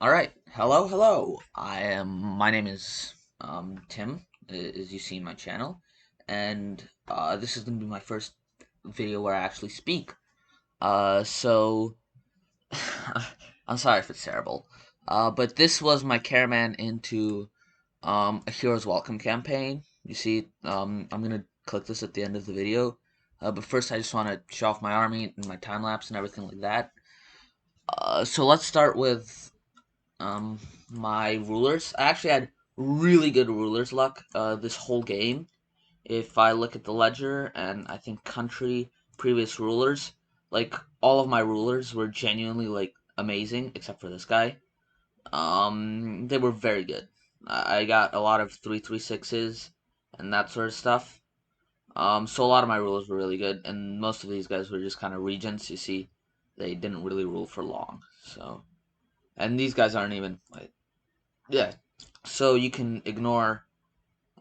All right. Hello, hello. My name is Tim, as you see in my channel, and this is gonna be my first video where I actually speak. So I'm sorry if it's terrible. But this was my Karaman into a Hero's Welcome campaign. You see, I'm gonna click this at the end of the video. But first, I just want to show off my army and my time lapse and everything like that. So let's start with um, my rulers. I actually had really good rulers luck this whole game. If I look at the ledger and I think country previous rulers, like all of my rulers were genuinely like amazing except for this guy. They were very good. I got a lot of 336s and that sort of stuff. So a lot of my rulers were really good, and most of these guys were just kind of regents. You see, they didn't really rule for long. So, and these guys aren't even like, yeah, so you can ignore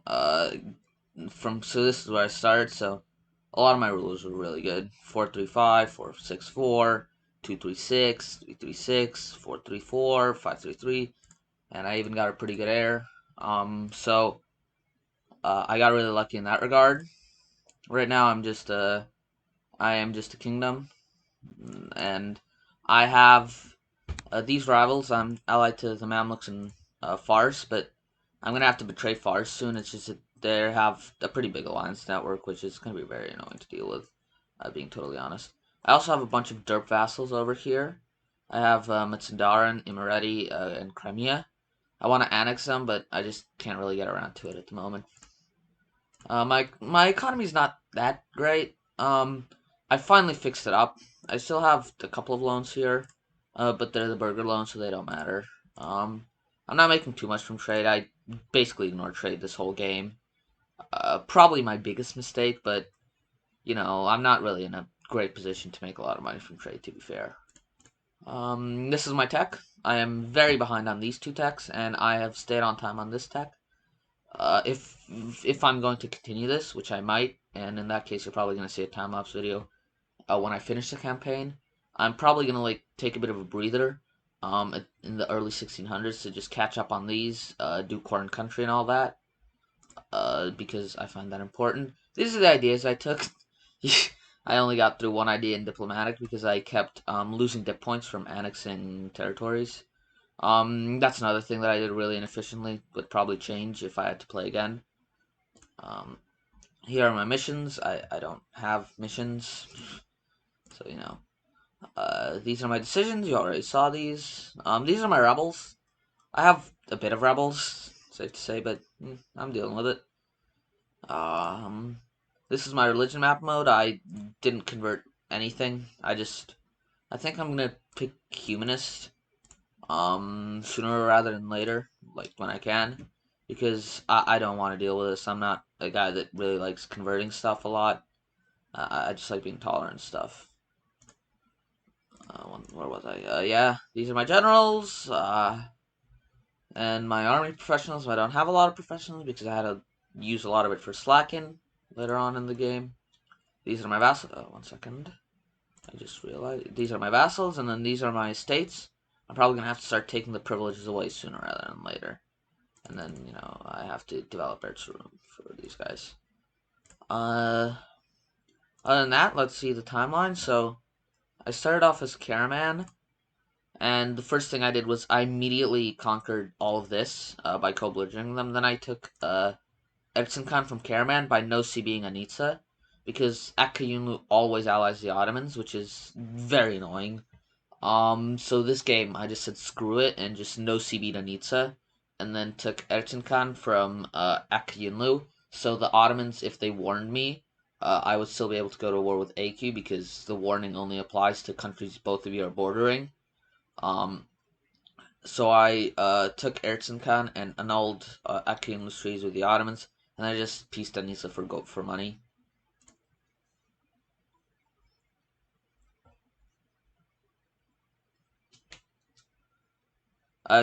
uh so this is where I started. So a lot of my rulers were really good. 435, 464, 236, 336, 434, 533, and I even got a pretty good air. So I got really lucky in that regard. Right now I am just a kingdom, and I have these rivals. I'm allied to the Mamluks and Fars, but I'm gonna have to betray Fars soon. It's just that they have a pretty big alliance network, which is gonna be very annoying to deal with. Being totally honest, I also have a bunch of derp vassals over here. I have Matsundaran, Imereti, and Crimea. I want to annex them, but I just can't really get around to it at the moment. My economy's not that great. I finally fixed it up. I still have a couple of loans here, but they're the burger loans, so they don't matter. I'm not making too much from trade. I basically ignored trade this whole game. Probably my biggest mistake, but I'm not really in a great position to make a lot of money from trade, to be fair. This is my tech. I am very behind on these two techs, and I have stayed on time on this tech. If I'm going to continue this, which I might, and in that case, you're probably going to see a time lapse video when I finish the campaign. I'm probably going to like take a bit of a breather in the early 1600s to just catch up on these, do Corn Country and all that, because I find that important. These are the ideas I took. I only got through one idea in diplomatic because I kept losing dip points from annexing territories. That's another thing that I did really inefficiently, would probably change if I had to play again. Um, Here are my missions. I don't have missions, so these are my decisions. You already saw these. These are my rebels. I have a bit of rebels, safe to say, but I'm dealing with it. Um, this is my religion map mode. I didn't convert anything. I think I'm gonna pick humanist. Sooner rather than later, like when I can, because I don't want to deal with this. I'm not a guy that really likes converting stuff a lot. I just like being tolerant and stuff. Where was I? Yeah, these are my generals, and my army professionals. I don't have a lot of professionals because I had to use a lot of it for slacking later on in the game. These are my vassals. Oh, 1 second. I just realized these are my vassals, and then these are my estates. I'm probably gonna have to start taking the privileges away sooner rather than later. And then, I have to develop Arts Room for these guys. Other than that, let's see the timeline. So, I started off as Karaman, and the first thing I did was I immediately conquered all of this by co-belligerent them. Then I took Khan from Karaman by no C being Anitsa, because Akkayunlu always allies the Ottomans, which is very annoying. So this game, I just said screw it and just no CB Danitsa, and then took Erzincan from Akyunlu. So the Ottomans, if they warned me, I would still be able to go to war with AQ because the warning only applies to countries both of you are bordering. Um, so I took Erzincan and annulled Akyunlu's treaties with the Ottomans, and I just pieced Danitsa for money.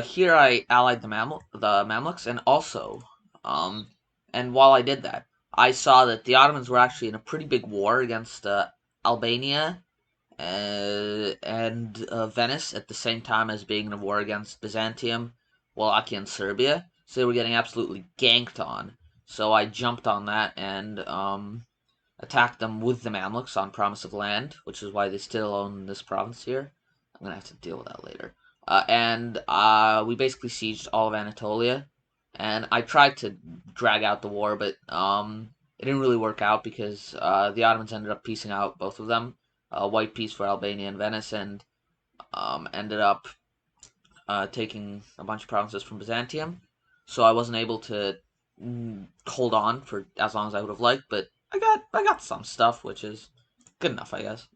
Here I allied the Mamluks, and also, um, and while I did that, I saw that the Ottomans were actually in a pretty big war against Albania, and and Venice at the same time as being in a war against Byzantium, Wallachia, and Serbia. So they were getting absolutely ganked on. So I jumped on that and attacked them with the Mamluks on promise of land, which is why they still own this province here. I'm gonna have to deal with that later. And we basically sieged all of Anatolia, and I tried to drag out the war, but it didn't really work out because the Ottomans ended up piecing out both of them. White peace for Albania and Venice, and ended up taking a bunch of provinces from Byzantium. So I wasn't able to hold on for as long as I would have liked, but I got some stuff, which is good enough, I guess.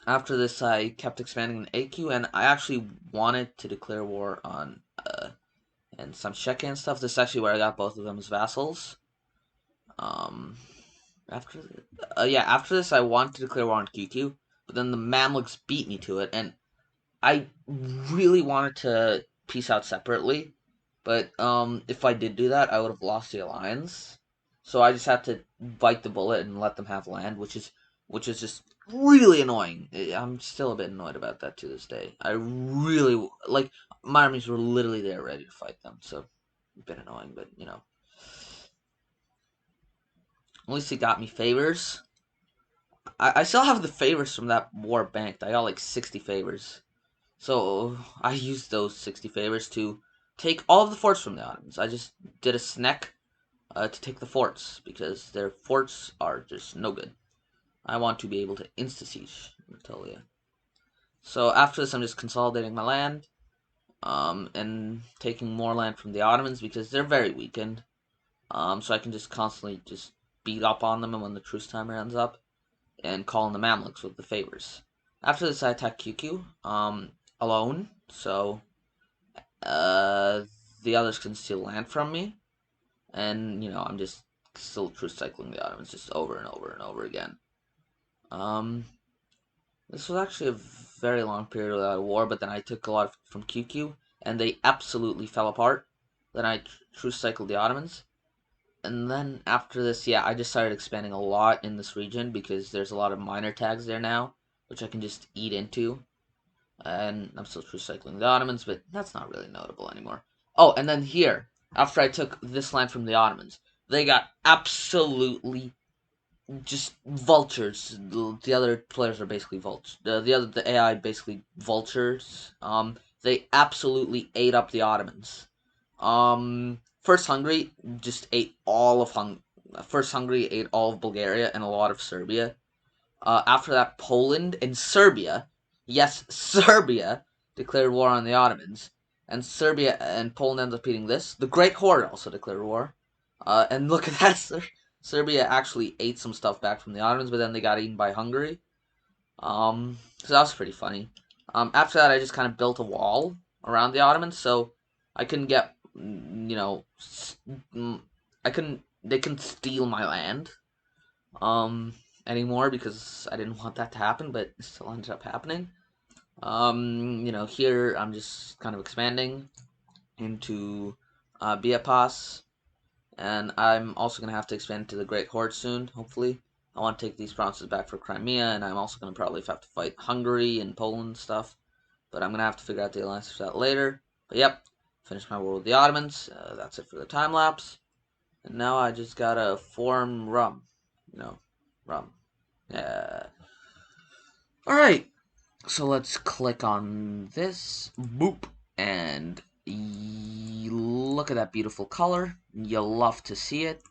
After this, I kept expanding in AQ, and I actually wanted to declare war on and some Czech and stuff. This is actually where I got both of them as vassals. After after this, I wanted to declare war on QQ, but then the Mamluks beat me to it, and I really wanted to peace out separately, but if I did do that, I would have lost the alliance. So I just had to bite the bullet and let them have land, which is just really annoying. I'm still a bit annoyed about that to this day. I really like my armies were literally there ready to fight them, so a bit annoying, but you know. At least it got me favors. I still have the favors from that war banked. I got like 60 favors. So I used those 60 favors to take all of the forts from the Ottomans. I just did a snack to take the forts because their forts are just no good. I want to be able to insta-siege Anatolia. So after this, I'm just consolidating my land and taking more land from the Ottomans because they're very weakened. So I can just constantly just beat up on them, and when the truce timer ends up, and call in the Mamluks with the favors. After this, I attack QQ alone, so the others can steal land from me, and you know I'm just still truce cycling the Ottomans just over and over and over again. This was actually a very long period without a war, but then I took a lot from QQ, and they absolutely fell apart. Then I truce cycled the Ottomans. And then after this, yeah, I just started expanding a lot in this region because there's a lot of minor tags there now, which I can just eat into. And I'm still recycling the Ottomans, but that's not really notable anymore. Oh, and then here, after I took this land from the Ottomans, they got absolutely just vultures. The other players are basically vultures. The AI basically vultures. They absolutely ate up the Ottomans. First Hungary just ate all of First Hungary ate all of Bulgaria and a lot of Serbia. After that, Poland and Serbia, yes, Serbia, declared war on the Ottomans. And Serbia and Poland ended up eating this. The Great Horde also declared war. And look at that, Serbia actually ate some stuff back from the Ottomans, but then they got eaten by Hungary. So that was pretty funny. After that, I just kind of built a wall around the Ottomans, so I couldn't get, you know, they couldn't steal my land, anymore because I didn't want that to happen, but it still ended up happening. You know, here I'm just kind of expanding into Biapas, and I'm also going to have to expand to the Great Horde soon, hopefully. I want to take these provinces back for Crimea, and I'm also going to probably have to fight Hungary and Poland and stuff. But I'm going to have to figure out the alliance for that later. But yep, finished my war with the Ottomans. That's it for the time lapse. And now I just gotta form rum. You know, rum. Yeah. Alright, so let's click on this. Boop. And look at that beautiful color. You'll love to see it.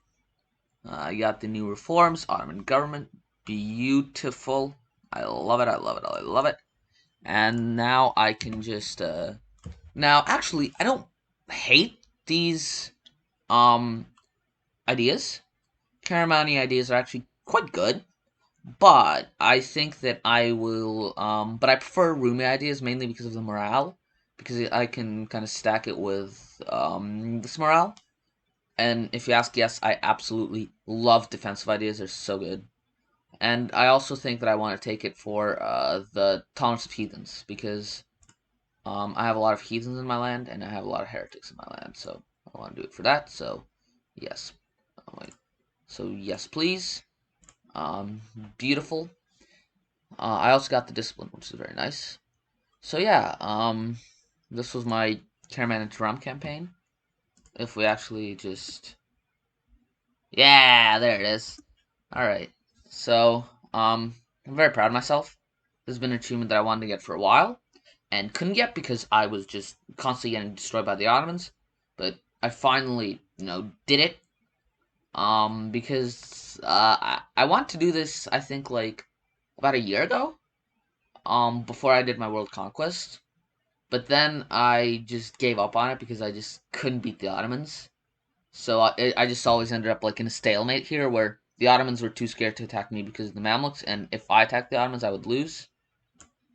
You got the new reforms, Ottoman government, beautiful. I love it, I love it, I love it. And now I can just, now actually, I don't hate these, ideas. Karamani ideas are actually quite good, but I think that I will, but I prefer Rumi ideas mainly because of the morale, because I can kind of stack it with, this morale. And if you ask, yes, I absolutely love defensive ideas. They're so good. And I also think that I want to take it for the tolerance of heathens, because I have a lot of heathens in my land, and I have a lot of heretics in my land, so I want to do it for that. So, yes. Oh, wait. So, yes, please. Beautiful. I also got the discipline, which is very nice. So yeah, this was my Karaman and Taram campaign. If we actually just, yeah, there it is. All right. So I'm very proud of myself. This has been an achievement that I wanted to get for a while, and couldn't get because I was just constantly getting destroyed by the Ottomans. But I finally, did it. Because I want to do this. I think like about a year ago. Before I did my world conquest. But then I just gave up on it because I just couldn't beat the Ottomans. So I just always ended up like in a stalemate here, where the Ottomans were too scared to attack me because of the Mamluks, and if I attacked the Ottomans, I would lose.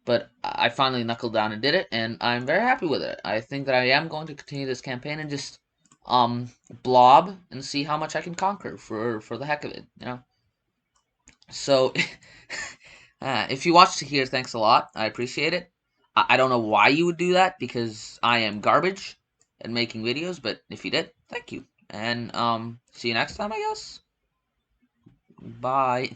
But I finally knuckled down and did it, and I'm very happy with it. I think that I am going to continue this campaign and just blob and see how much I can conquer for the heck of it. So if you watched to here, thanks a lot. I appreciate it. I don't know why you would do that because I am garbage at making videos, but if you did, thank you. And see you next time, I guess. Bye.